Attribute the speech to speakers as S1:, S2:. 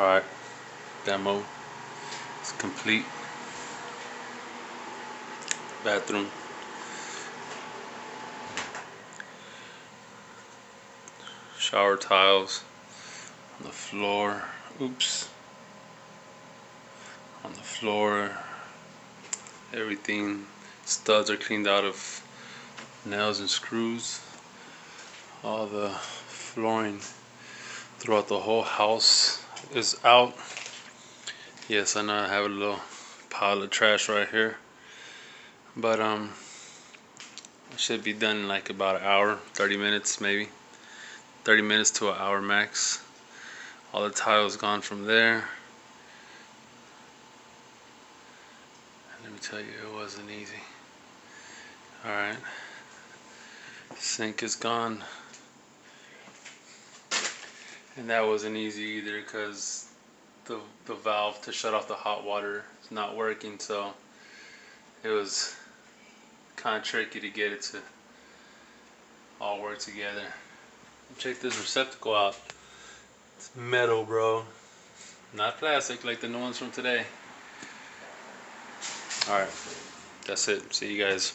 S1: Alright, demo is complete. Bathroom. Shower tiles on the floor. Oops. On the floor. Everything. Studs are cleaned out of nails and screws. All the flooring throughout the whole house is out. Yes, I know I have a little pile of trash right here, but it should be done in like about an hour, 30 minutes maybe. 30 minutes to an hour max. All the tiles gone from there. And let me tell you, it wasn't easy. Alright. Sink is gone. And that wasn't easy either because the valve to shut off the hot water is not working, so it was kind of tricky to get it to all work together. Check this receptacle out. It's metal, bro. Not plastic like the new ones from today. Alright, that's it. See you guys.